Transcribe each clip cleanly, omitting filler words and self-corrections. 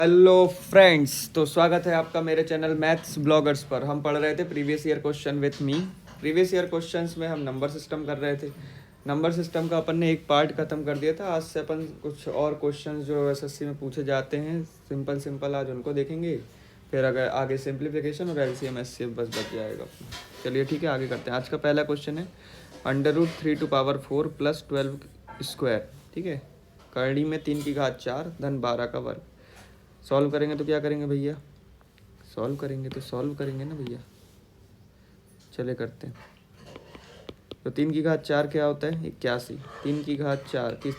Hello friends, तो स्वागत है आपका मेरे चैनल मैथ्स ब्लॉगर्स पर। हम पढ़ रहे थे previous year question with me. Previous year questions में हम नंबर सिस्टम कर रहे थे। नंबर सिस्टम का अपन ने एक पार्ट खत्म कर दिया था। आज से अपन कुछ और क्वेश्चंस जो एसएससी में पूछे जाते हैं सिंपल आज उनको देखेंगे। फिर अगर आगे सिंप्लीफिकेशन और एलसीएम एचसीएफ बस बच जाएगा अपना। चलिए ठीक है, आगे करते हैं। आज का पहला क्वेश्चन है √3⁴ + 12 स्क्वायर। ठीक है, करड़ी में 3⁴ धन 12 का वर्ग। सॉल्व करेंगे तो क्या करेंगे भैया? सॉल्व करेंगे ना भैया। चले करते हैं। तो 3⁴ क्या होता है? 81। 3⁴ किस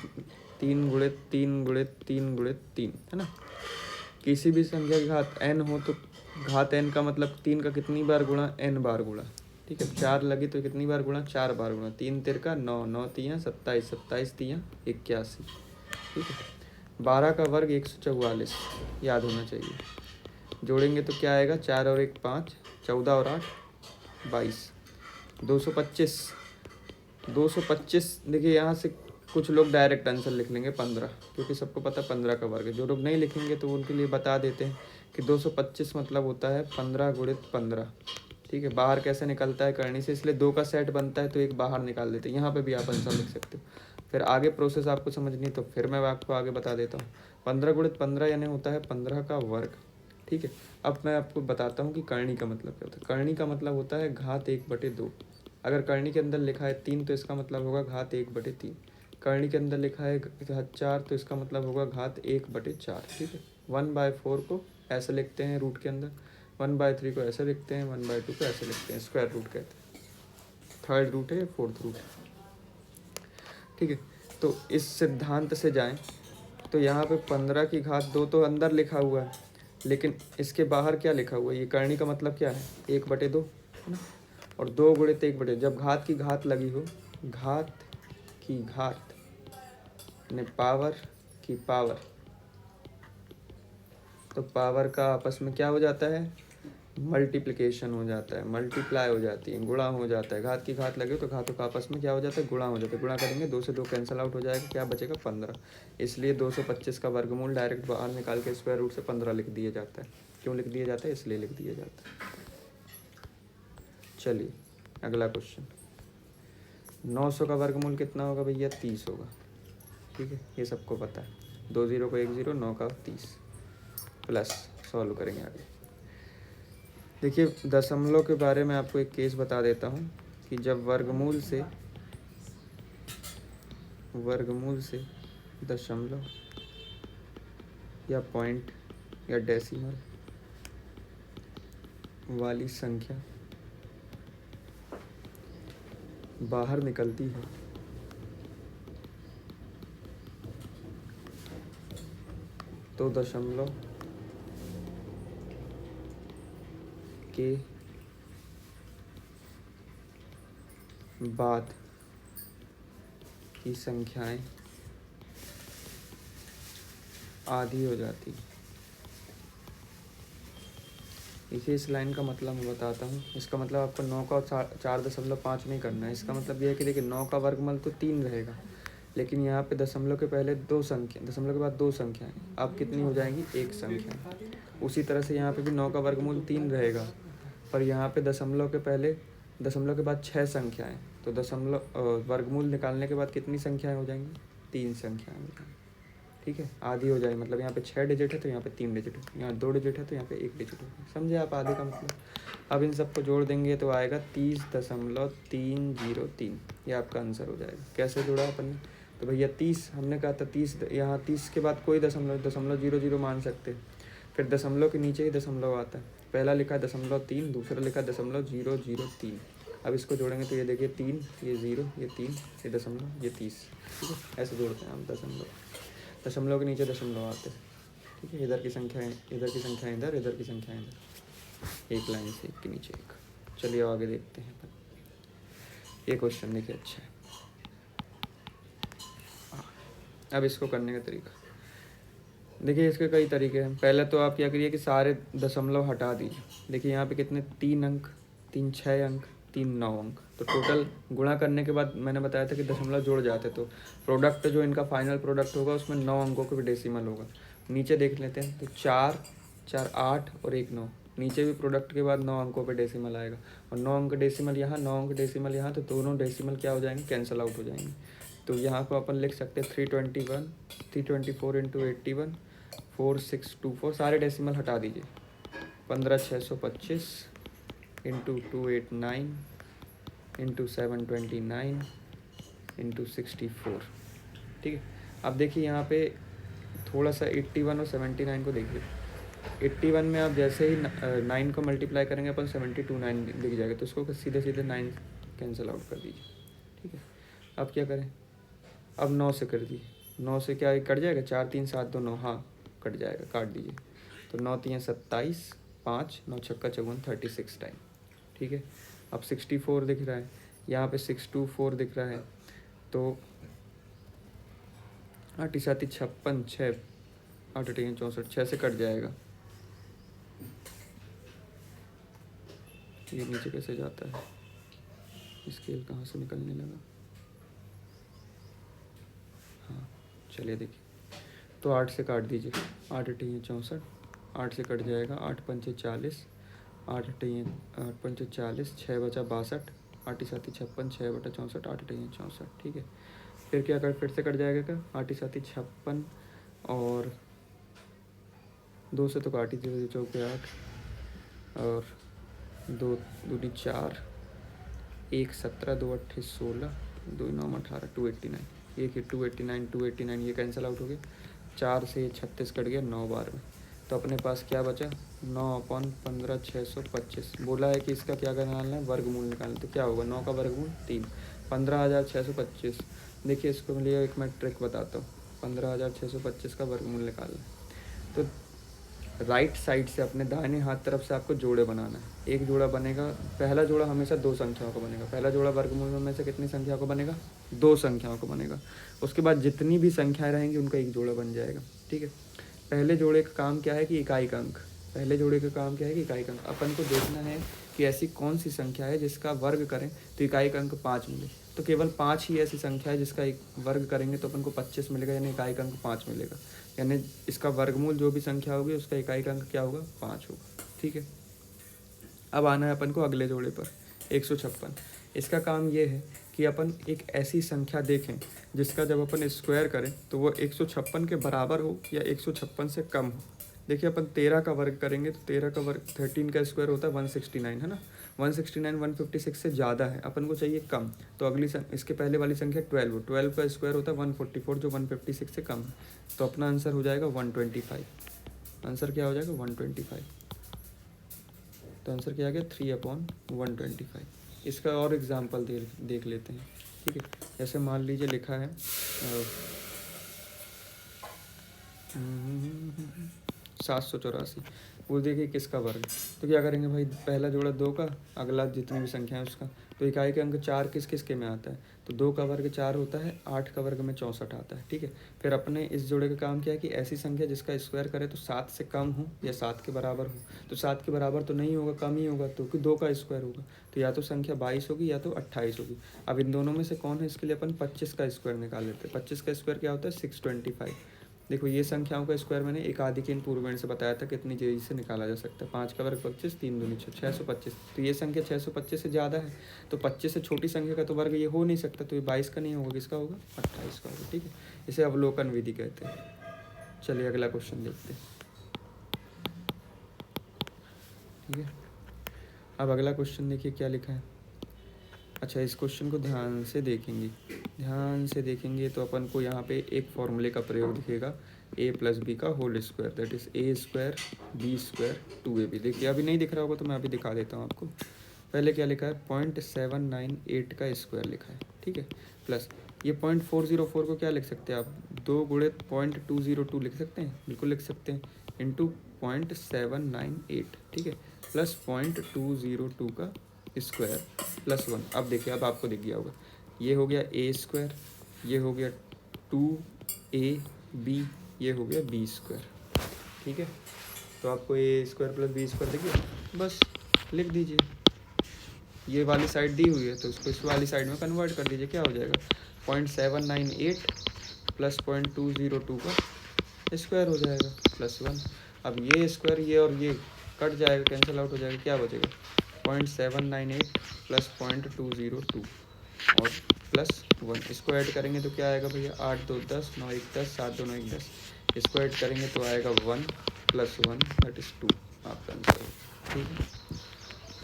3 गुणित 3 गुणित 3 गुणित 3 है ना। किसी भी संख्या की घात n हो तो घात n का मतलब 3 का कितनी बार गुणा? n बार गुणा। ठीक है, 4 लगी तो कितनी बार गुणा? 4 बार गुणा। 3 तिरका 9, 9 तियाँ 27, 27 तियाँ 81। ठीक है, 12 का वर्ग 144 याद होना चाहिए। जोड़ेंगे तो क्या आएगा? 4 और 1 5, 14 और 8 22, 225। 225 देखिए, यहाँ से कुछ लोग डायरेक्ट आंसर लिख लेंगे 15, क्योंकि सबको पता 15 का वर्ग है। जो लोग नहीं लिखेंगे तो उनके लिए बता देते हैं कि 225 मतलब होता है 15 गुणित 15। ठीक है, बाहर कैसे निकलता है करनी से, इसलिए 2 का सेट बनता है तो एक बाहर निकाल देते हैं। यहाँ पे भी आप आंसर लिख सकते हो। फिर आगे प्रोसेस आपको समझनी है तो फिर मैं आपको आगे बता देता हूँ। 15 गुणित 15 यानी होता है 15 का वर्ग। ठीक है, अब मैं आपको बताता हूँ कि करनी का मतलब क्या होता है। करनी का मतलब होता है घात 1/2। अगर करनी के अंदर लिखा है 3 तो इसका मतलब होगा घात 1/3। करनी के अंदर लिखा है 4 तो इसका मतलब होगा घात 1/4। ठीक है, 1/4 को ऐसे लिखते हैं रूट के अंदर, 1/3 को ऐसे लिखते हैं, 1/2 को ऐसे लिखते हैं, स्क्वायर रूट कहते हैं। थर्ड रूट है, फोर्थ रूट है। ठीक है, तो इस सिद्धांत से जाएं तो यहाँ पे 15 की घात 2 तो अंदर लिखा हुआ है, लेकिन इसके बाहर क्या लिखा हुआ है? ये करनी का मतलब क्या है? 1/2 है ना। और 2 गुणित 1/2, जब घात की घात लगी हो, घात की घात ने पावर की पावर, तो पावर का आपस में क्या हो जाता है? मल्टीप्लिकेशन हो जाता है, मल्टीप्लाई हो जाती है, गुणा हो जाता है। घात की घात लगे तो घातों का आपस में क्या हो जाता है? गुणा हो जाता है। गुणा करेंगे 2 से 2 कैंसिल आउट हो जाएगा, क्या बचेगा? 15। इसलिए 225 का वर्गमूल डायरेक्ट बाहर निकाल के स्क्वायर रूट से 15 लिख दिया जाता है। क्यों लिख दिया जाता है? इसलिए लिख दिया जाता है। चलिए अगला क्वेश्चन। 900 का वर्गमूल कितना होगा भैया? 30 होगा। ठीक है, ये सबको पता है। 2 0 को 1 0, 9 का 30 प्लस। सॉल्व करेंगे आगे। देखिए, दशमलव के बारे में आपको एक केस बता देता हूँ कि जब वर्गमूल से दशमलव या पॉइंट या डेसिमल वाली संख्या बाहर निकलती है तो दशमलव के बाद की संख्याएं आधी हो जाती है। इसे इस लाइन का मतलब मैं बताता हूँ। इसका मतलब आपको 9 का 4.5 नहीं करना है। इसका मतलब यह है कि देखिए 9 का वर्गमूल तो 3 रहेगा, लेकिन यहाँ पे दशमलव के पहले 2 संख्या, दशमलव के बाद 2 संख्याएं, अब कितनी हो जाएंगी? 1 संख्या। उसी तरह से यहाँ पे भी 9 का वर्गमूल 3 रहेगा, पर यहाँ पे दशमलव के पहले, दशमलव के बाद 6 संख्याएं, तो दशमलव वर्गमूल निकालने के बाद कितनी संख्याएं हो जाएंगी? 3 संख्याएं हो जाएंगी। ठीक है, आधी हो जाए मतलब यहाँ पे 6 डिजिट है तो यहाँ पे 3 डिजिट है, यहाँ 2 डिजिट है तो यहाँ पे 1 डिजिट है। समझे आप आधे का मतलब? अब इन सबको जोड़ देंगे तो आएगा 30.303। ये आपका आंसर हो जाएगा। कैसे जोड़ा अपन ने? तो भैया 30 हमने कहा था 30, यहाँ 30 के बाद कोई दशमलव 0.00 मान सकते। फिर दशमलव के नीचे ही दशमलव आता है। पहला लिखा है 0.3, दूसरा लिखा है 0.003। अब इसको जोड़ेंगे तो ये देखिए 3, ये 0, ये 3, ये दशमलव, ये 30। ठीक है, ऐसे जोड़ते हैं हम दशमलव के नीचे दशमलव आते हैं। ठीक है, इधर की संख्या इधर, इधर की संख्या इधर, एक लाइन से एक के नीचे एक। चलिए आगे देखते हैं। ये क्वेश्चन देखिए अच्छा है। अब इसको करने का तरीका देखिए, इसके कई तरीके हैं। पहले तो आप क्या करिए कि सारे दशमलव हटा दीजिए। देखिए यहाँ पे कितने 3 अंक, 3 6 अंक, 3 9 अंक, तो टोटल गुणा करने के बाद मैंने बताया था कि दशमलव जुड़ जाते, तो प्रोडक्ट जो इनका फाइनल प्रोडक्ट होगा उसमें 9 अंकों का भी डेसिमल होगा। नीचे देख लेते हैं, तो 4 4 8 और 1 9, नीचे भी प्रोडक्ट के बाद 9 अंकों पे डेसिमल आएगा, और 9 अंक डेसिमल यहाँ, 9 अंक डेसिमल यहाँ, तो दोनों डेसिमल क्या हो जाएंगे, कैंसिल आउट हो जाएंगे। तो यहाँ को अपन लिख सकते हैं 321 324 इंटू 81 4624, सारे डेसिमल हटा दीजिए, 15625 इंटू 289 इंटू 729 इंटू 64। ठीक है, अब देखिए यहाँ पे थोड़ा सा 81 और 79 को देखिए। 81 में आप जैसे ही 9 को मल्टीप्लाई करेंगे अपन 72 9 दिख जाएगा, तो उसको सीधे सीधे 9 कैंसिल आउट कर दीजिए। ठीक है, अब क्या करें, अब 9 से कर दीजिए, 9 से क्या कट जाएगा, 4 3 7 2 9, हाँ कट जाएगा, काट दीजिए। तो 9 3 27, 5 9 छक्का 54, 36 टाइम। ठीक है, अब 64 दिख रहा है, यहाँ पे 624 दिख रहा है, तो 8 7 56, 6 8 8 64, 6 से कट जाएगा। ये नीचे कैसे जाता है, स्केल कहाँ से निकलने लगा, हाँ चलिए देखिए, तो 8 से काट दीजिए, 8 8 64, 8 से कट जाएगा, 8 5 40, 8 5 40, 6 बचा 62, 8 7 56, 6 बटा 64, 8 8 64। ठीक है, फिर क्या कर, फिर से कट जाएगा क्या, 8 7 56 और 2 से तो काट ही दीजिए, चौके 8 और 2 दूनी 4, 1 17, 2 8 16, 2 9 18, 289, ये 289 289 ये कैंसिल आउट हो गया, 4 से 36 कट गया, 9 बार में, तो अपने पास क्या बचा, 9/15 625। बोला है कि इसका क्या निकालना है, वर्गमूल निकालना, तो क्या होगा, 9 का वर्गमूल 3, 15,625। देखिए इसको लिए एक मैं ट्रिक बताता हूँ, 15,625 का वर्गमूल निकालना है, तो राइट साइड से अपने दाहिने हाथ तरफ से आपको जोड़े बनाना है। एक जोड़ा बनेगा, पहला जोड़ा हमेशा 2 संख्याओं का बनेगा, पहला जोड़ा वर्गमूल में से कितनी संख्याओं का बनेगा, 2 संख्याओं का बनेगा। उसके बाद जितनी भी संख्याएं रहेंगी उनका एक जोड़ा बन जाएगा। ठीक है, पहले जोड़े का काम क्या है कि इकाई का अंक, पहले जोड़े का काम क्या है कि इकाई का अंक, अपन को देखना है कि ऐसी कौन सी संख्या है जिसका वर्ग करें तो इकाई का अंक 5 मिले, तो केवल 5 ही ऐसी संख्या है जिसका एक वर्ग करेंगे तो अपन को 25 मिलेगा, यानी इकाई का अंक 5 मिलेगा, यानी इसका वर्गमूल जो भी संख्या होगी उसका इकाई का अंक क्या होगा, 5 होगा। ठीक है, अब आना है अपन को अगले जोड़े पर, 156। इसका काम ये है कि अपन एक ऐसी संख्या देखें जिसका जब अपन स्क्वायर करें तो वो 156 के बराबर हो या 156 से कम हो। देखिए अपन 13 का वर्ग करेंगे तो 13 का वर्ग 13 का स्क्वायर होता है 169, है ना, 169 156 से ज़्यादा है, अपन को चाहिए कम, तो अगली इसके पहले वाली संख्या 12 का स्क्वायर होता है 144 जो 156 से कम है, तो अपना आंसर हो जाएगा 125। आंसर क्या हो जाएगा, 125। तो आंसर क्या आ गया, 3/125। इसका और एग्जाम्पल देख लेते हैं। ठीक है, जैसे मान लीजिए लिखा है 784, वो देखिए किसका वर्ग, तो क्या करेंगे भाई, पहला जोड़ा 2 का, अगला जितनी भी संख्या है उसका, तो इकाई के अंक 4 किस किस के में आता है, तो 2 का वर्ग 4 होता है, 8 का वर्ग में 64 आता है। ठीक है, फिर अपने इस जोड़े का काम क्या है कि ऐसी संख्या जिसका स्क्वायर करे तो 7 से कम हो या 7 के बराबर हो, तो 7 के बराबर तो नहीं होगा, कम ही होगा, तो क्योंकि 2 का स्क्वायर होगा, तो या तो संख्या 22 होगी या तो 28 होगी। अब इन दोनों में से कौन है, इसके लिए अपन 25 का स्क्वायर निकाल लेते हैं। 25 का स्क्वायर क्या होता है, 625। देखो ये संख्याओं का स्क्वायर मैंने एक आदि के पूर्वेण से बताया था कितनी तेजी से निकाला जा सकता है, 5 का वर्ग 25, 3 दूनी 625, तो ये संख्या 625 से ज़्यादा है, तो 25 से छोटी संख्या का तो वर्ग ये हो नहीं सकता, तो ये 22 का नहीं होगा, किसका होगा, 28 का होगा। ठीक है, इसे अवलोकन विधि कहते हैं। चलिए अगला क्वेश्चन देखते हैं। ठीक है, अब अगला क्वेश्चन देखिए क्या लिखा है। अच्छा, इस क्वेश्चन को ध्यान से देखेंगे तो अपन को यहाँ पे एक फॉर्मूले का प्रयोग दिखेगा, a + b का whole square, that is a² b² 2ab। देखिए अभी नहीं दिख रहा होगा तो मैं अभी दिखा देता हूँ आपको। पहले क्या लिखा है, 0.798 का स्क्वायर लिखा है। ठीक है, प्लस ये 0.404 को क्या लिख सकते हैं आप, 2 गुणित 0.202 लिख सकते हैं, बिल्कुल लिख सकते हैं, इंटू 0.798। ठीक है, प्लस 0.202 का स्क्वायर प्लस 1। अब देखिए, अब आपको दिख गया होगा, ये हो गया a², ये हो गया 2ab, ये हो गया b²। ठीक है, तो आपको a² प्लस b² दिख गया, बस लिख दीजिए। ये वाली साइड दी हुई है तो इसको इस वाली साइड में कन्वर्ट कर दीजिए, क्या हो जाएगा, 0.798 प्लस 0.202 का स्क्वायर हो जाएगा +1। अब ये स्क्वायर ये और ये कट जाएगा, कैंसिल आउट हो जाएगा, क्या बचेगा 0.798 प्लस 0.202 और +1। इसको ऐड करेंगे तो क्या आएगा भैया 8 2 10 9 1 10 7 2 9 1 10। इसको ऐड करेंगे तो आएगा 1 + 1 दैट इज़ 2, आपका आंसर होगा। ठीक है,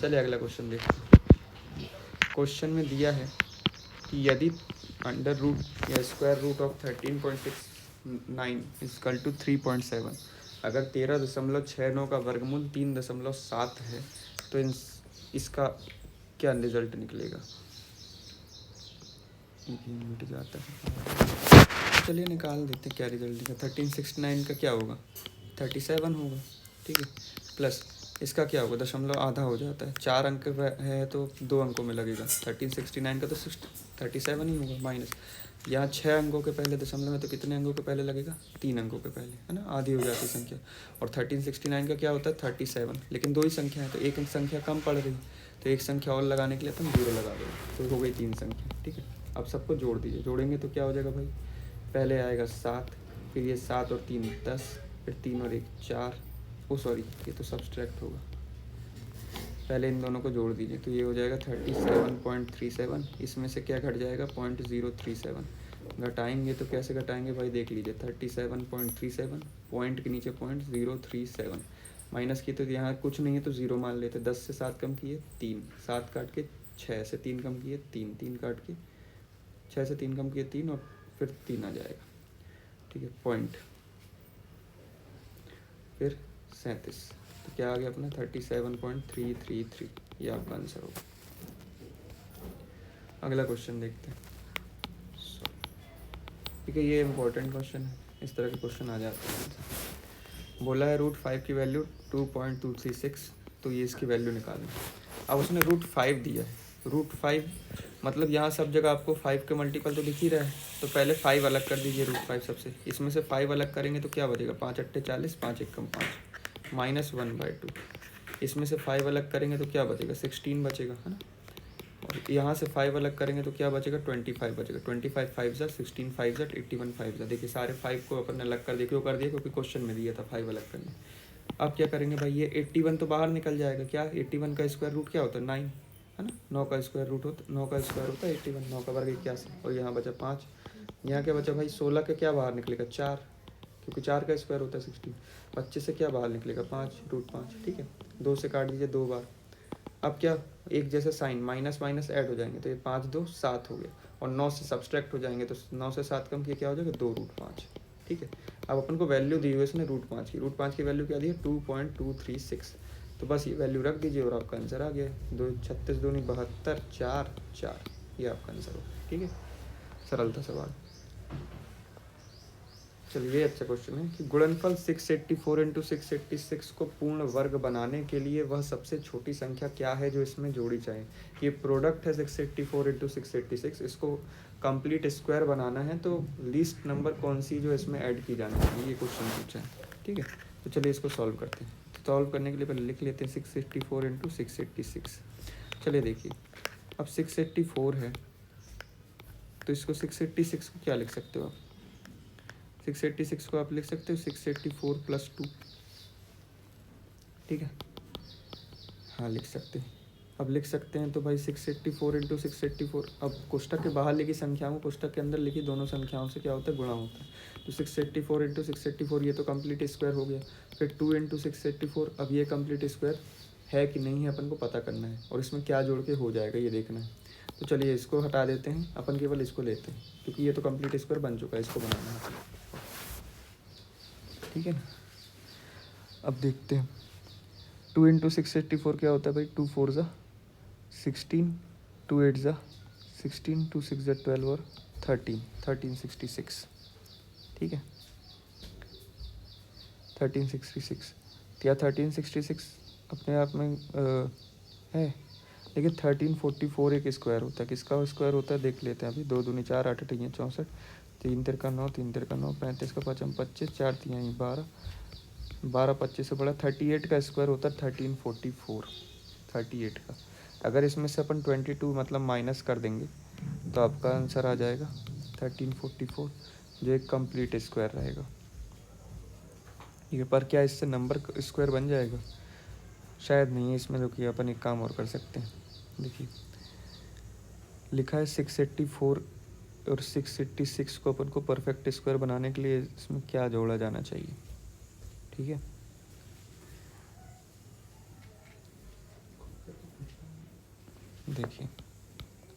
चलिए अगला क्वेश्चन देखते हैं। क्वेश्चन में दिया है कि यदि अंडर रूट या square root of 13.69 equal to 3.7, अगर 13.69 का वर्गमूल 3.7 है तो इसका क्या रिजल्ट निकलेगा। मिट जाता है, चलिए निकाल देते क्या रिजल्ट निकला। 1369 का क्या होगा 37 होगा। ठीक है, प्लस इसका क्या होगा, दशमलव आधा हो जाता है, 4 अंक है तो 2 अंकों में लगेगा। 1369 का तो 37 ही होगा, माइनस यहाँ 6 अंकों के पहले दशमलव है तो कितने अंकों के पहले लगेगा 3 अंकों के पहले, है ना, आधी हो जाती संख्या। और 1369 का क्या होता है 37, लेकिन 2 ही संख्या है तो एक संख्या कम पड़ रही, तो एक संख्या और लगाने के लिए अपन 0 लगा देंगे तो हो गई 3 संख्या। ठीक है, अब सबको जोड़ दीजिए, जोड़ेंगे तो क्या हो जाएगा भाई, पहले आएगा 7, फिर ये 7 और 3 10, फिर 3 और 1 4, ओ सॉरी ये तो सब्सट्रैक्ट होगा, पहले इन दोनों को जोड़ दीजिए तो ये हो जाएगा 37.37। इसमें से क्या घट जाएगा 0.037, घटाएंगे तो कैसे घटाएंगे भाई देख लीजिए, 37.37 पॉइंट के नीचे 0.037 माइनस की तो यहाँ कुछ नहीं है तो 0 मान लेते। 10 से 7 कम किए 3, 7 काट के 6 से 3 कम किए 3, 3 काट के 6 से 3 कम किए 3 और फिर 3 आ जाएगा। ठीक है, पॉइंट फिर 37, तो क्या आ गया अपना 37.333, ये आपका आंसर होगा। अगला क्वेश्चन देखते हैं। ठीक है, ये इंपॉर्टेंट क्वेश्चन है, इस तरह के क्वेश्चन आ जाते हैं। बोला है √5 की वैल्यू 2.236, तो ये इसकी वैल्यू निकालना। अब उसने √5 दिया है, √5 मतलब यहाँ सब जगह आपको 5 के मल्टीपल तो दिख ही रहा है, तो पहले 5 अलग कर दीजिए √5 सबसे। इसमें से 5 अलग करेंगे तो क्या बचेगा 5 8 40, 5 1 5 -1/2। इसमें से 5 अलग करेंगे तो क्या बचेगा 16 बचेगा, है ना। और यहाँ से 5 अलग करेंगे तो क्या बचेगा 25 बचेगा। 25 5 ज़ा 16 5 ज़ा 81 5 ज़ा। देखिए सारे 5 को अपन ने अलग कर दिया, क्यों कर दिया क्योंकि क्वेश्चन में दिया था 5 अलग करने। अब क्या करेंगे भाई, ये 81 तो बाहर निकल जाएगा, क्या 81 का स्क्वायर रूट क्या होता है 9, है ना। 9 का स्क्वायर रूट होता 9 का स्क्वायर होता है 81, 9 का वर्ग 81, और यहाँ बचा 5। यहाँ क्या बचा भाई 16 का क्या बाहर निकलेगा 4, क्योंकि 4 का स्क्वायर होता है 16। 25 से क्या बाहर निकलेगा 5 √5। ठीक है, 2 से काट दीजिए 2 बार। अब क्या एक जैसे साइन माइनस माइनस ऐड हो जाएंगे तो ये 5 2 7 हो गया, और 9 से सब्सट्रैक्ट हो जाएंगे तो 9 से 7 कम किए क्या हो जाएगा 2 √5। ठीक है, अब अपन को वैल्यू दी हुई है इसने √5 की। √5 की वैल्यू क्या दी है 2.236, तो बस ये वैल्यू रख दीजिए और आपका आंसर आ गया। 2 36 दूनी 72 4 4, ये आपका आंसर हो। ठीक है, सरल था सवाल। चलिए अच्छा क्वेश्चन है कि गुणनफल 684 × 686 को पूर्ण वर्ग बनाने के लिए वह सबसे छोटी संख्या क्या है जो इसमें जोड़ी जाए। ये प्रोडक्ट है 684 × 686, इसको कंप्लीट स्क्वायर बनाना है तो लीस्ट नंबर कौन सी जो इसमें ऐड की जानी चाहिए, ये क्वेश्चन पूछा है। ठीक है, तो चलिए इसको सॉल्व करते हैं। तो सॉल्व करने के लिए पहले लिख लेते हैं 684 × 686। चलिए देखिए, अब 684 है तो इसको 686 को क्या लिख सकते हो आप, 686 को आप लिख सकते हो 684 + 2। ठीक है, हाँ लिख सकते हैं। अब लिख सकते हैं तो भाई 684 × 684, अब कोष्टक के बाहर लिखी संख्याओं को कोष्टक के अंदर लिखी दोनों संख्याओं से क्या होता है गुणा होता है। तो 684 × 684 ये तो कंप्लीट स्क्वायर हो गया। फिर 2 × 684, अब ये कंप्लीट स्क्वायर है कि नहीं है अपन को पता करना है, और इसमें क्या जोड़ के हो जाएगा ये देखना है। तो चलिए इसको हटा देते हैं, अपन केवल इसको लेते हैं क्योंकि ये तो कंप्लीट स्क्वायर बन चुका है, इसको बनाना है। ठीक है ना, अब देखते हैं 2 × 684 क्या होता है भाई, 2 4 ज़ा 16, 2 8 ज़ा 16, 2 6 ज़ा 12 और 13, 1366। ठीक है, 1366 या 1366 अपने आप में है, लेकिन 1344 एक स्क्वायर होता है। किसका स्क्वायर होता है देख लेते हैं अभी। 2 दूनी 4 8 8 64, 3 3 9 3 3 9 35 का 5 25, 4 3 12, 12 25 से बड़ा 38 का स्क्वायर होता है 1344, 38 का। अगर इसमें से अपन 22 मतलब माइनस कर देंगे तो आपका आंसर आ जाएगा 1344, जो एक कंप्लीट स्क्वायर रहेगा। ठीक है, पर क्या इससे नंबर स्क्वायर बन जाएगा? शायद नहीं है। इसमें देखिए अपन एक काम और कर सकते हैं। देखिए लिखा है 684 और 686 को अपन को परफेक्ट स्क्वायर बनाने के लिए इसमें क्या जोड़ा जाना चाहिए? ठीक है, देखिए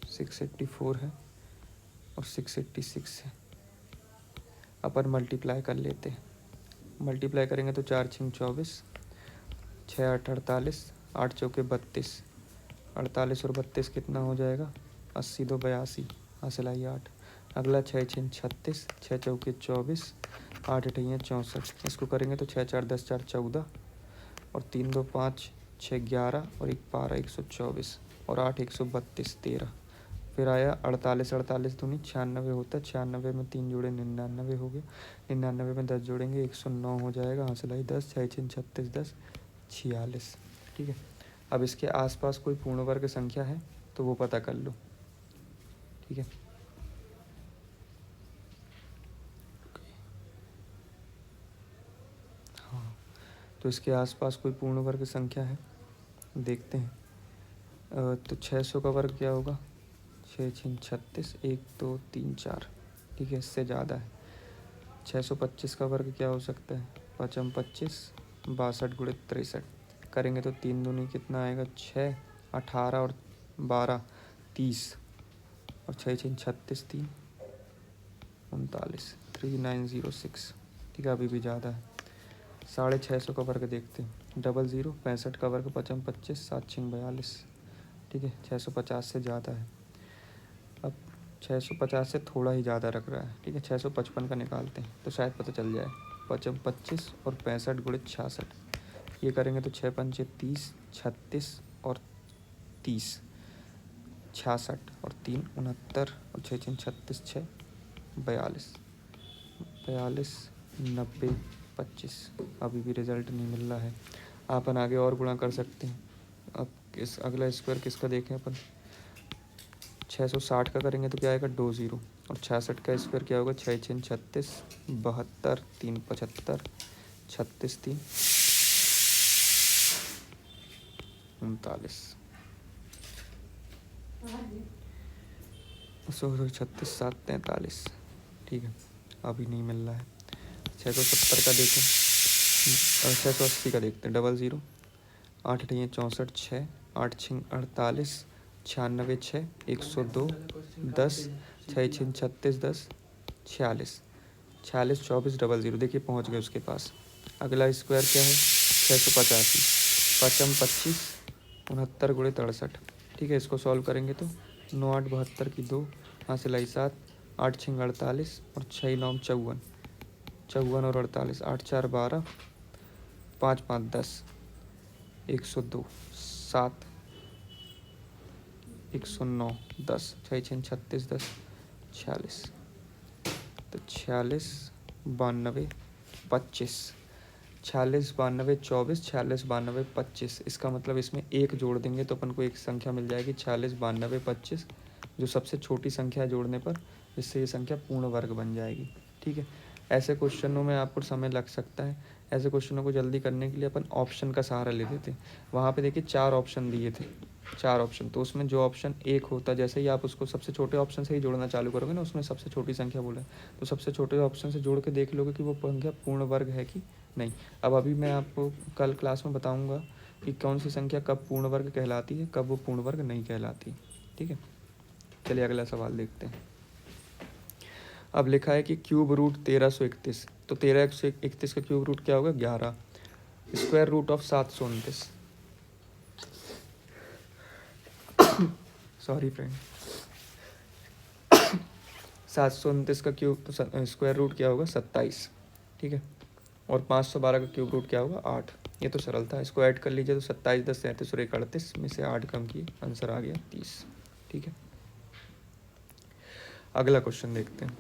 684 है और 686 है, अपन मल्टीप्लाई कर लेते हैं। मल्टीप्लाई करेंगे तो 4 छिंग 24, 6 8 48, 8 चौके 32, 48 और 32 कितना हो जाएगा? 80 2 82, हासिल आई 8। अगला 6 छिंग 36, 6 चौके 24, 8 अठैया 64, इसको करेंगे तो 6 4 10 4 14 और 3 2 5 6 11 और 1 12 124 और 8 132 13। फिर आया 48, 48 दूनी 96 होता है, 96 में 3 जोड़े 99 हो गया, 99 में 10 जोड़ेंगे 109 हो जाएगा, हासिल आई 10, 6 छिंग 36 10 46। ठीक है, अब इसके आसपास कोई पूर्ण वर्ग संख्या है तो वो पता कर लो। ठीक है, हाँ, तो इसके आसपास कोई पूर्ण वर्ग संख्या है, देखते हैं। तो 600 का वर्ग क्या होगा? 6 छिंग 36, 1 2 3 4। ठीक है, इससे ज़्यादा है। 625 का वर्ग क्या हो सकता है? 5 25, 62 गुणे 63, करेंगे तो 3 दूनी कितना आएगा? 6 18 और 12 30 और 6 छिंग 36 3 39 3906। ठीक है, अभी भी ज़्यादा है। 650 का वर्ग देखते हैं। 00 65 का वर्ग 5 25, 7 छिंग 42। ठीक है, 650 से ज़्यादा है। अब 650 से थोड़ा ही ज़्यादा रख रहा है। ठीक है, 655 का निकालते हैं तो शायद पता चल जाए। 5 25 और 65 गुणे 66, ये करेंगे तो 6 पंचे 30, 36 और 30, 66 और 3 69 और 6 छिंग 36 6 42 42 90 25। अभी भी रिजल्ट नहीं मिल रहा है। अपन आगे और गुणा कर सकते हैं। अब किस अगला स्क्वायर किसका देखें अपन? 660 का करेंगे तो क्या आएगा? 20 और 66 का स्क्वायर क्या होगा? 6 छिंग 36 72 3 75 36 3 39 36 7 43। ठीक है, अभी नहीं मिल रहा है। 670 का देखें, 680 का देखते हैं। 00 8 अठैया 64 6 8 छिंग 48 96 6 102 10 6 छिंग 36 10 46 46 24 00। देखिए पहुंच गए उसके पास। अगला स्क्वायर क्या है? 685, 5 25 69 गुणे 63। ठीक है, इसको सॉल्व करेंगे तो 9 8 72 की 2, हासिल आई 7, 8 छिंग 48 और 6 9 54, 54 और 48, 8 4 12, 5 5 10 102 7 109 10 6 छिंग 36 10 46। तो 46 92 25, 46 92 24, 46 92 25। इसका मतलब इसमें एक जोड़ देंगे तो अपन को एक संख्या मिल जाएगी 46 92 25, जो सबसे छोटी संख्या जोड़ने पर इससे ये संख्या पूर्ण वर्ग बन जाएगी। ठीक है, ऐसे क्वेश्चनों में आपको समय लग सकता है। ऐसे क्वेश्चनों को जल्दी करने के लिए अपन ऑप्शन का सहारा लेते थे। वहाँ पे देखिए 4 ऑप्शन दिए थे, 4 ऑप्शन। तो उसमें जो ऑप्शन एक होता, जैसे ही आप उसको सबसे छोटे ऑप्शन से ही जोड़ना चालू करोगे ना, उसमें सबसे छोटी संख्या बोला है, तो सबसे छोटे ऑप्शन से जोड़ के देख लोगे कि वो संख्या पूर्ण वर्ग है कि नहीं। अब अभी मैं आपको कल क्लास में बताऊंगा कि कौन सी संख्या कब पूर्ण वर्ग कहलाती है, कब वो पूर्ण वर्ग नहीं कहलाती। ठीक है, चलिए अगला सवाल देखते हैं। अब लिखा है कि क्यूब रूट 1331, तो 1331 का क्यूब रूट क्या होगा? 11। Square root of 729, sorry friend, 729 का क्यूब तो स्क्वायर रूट क्या होगा? 27। ठीक है, और 512 का क्यूब रूट क्या होगा? 8। ये तो सरल था, इसको ऐड कर लीजिए तो 27 10 37 और 31 में से 8 कम किए, आंसर आ गया 30। ठीक है, अगला क्वेश्चन देखते हैं।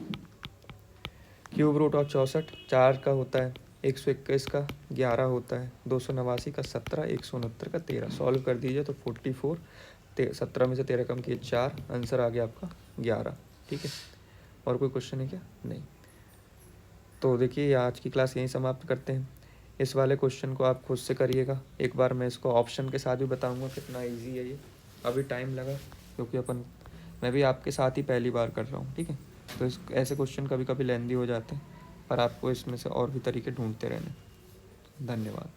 क्यूब रूट ऑफ 64 4 का होता है, 121 का 11 होता है, 289 का 17, 169 का 13। सॉल्व कर दीजिए तो 44, 17 में से 13 कम किए 4, आंसर आ गया आपका 11। ठीक है, और कोई क्वेश्चन है क्या? नहीं। तो देखिए आज की क्लास यहीं समाप्त करते हैं। इस वाले क्वेश्चन को आप खुद से करिएगा। एक बार मैं इसको ऑप्शन के साथ भी बताऊंगा कितना इजी है ये। अभी टाइम लगा क्योंकि मैं भी आपके साथ ही पहली बार कर रहा हूँ, ठीक है। तो ऐसे क्वेश्चन कभी कभी लेंदी हो जाते हैं, पर आपको इसमें से और भी तरीके ढूंढते रहने। धन्यवाद।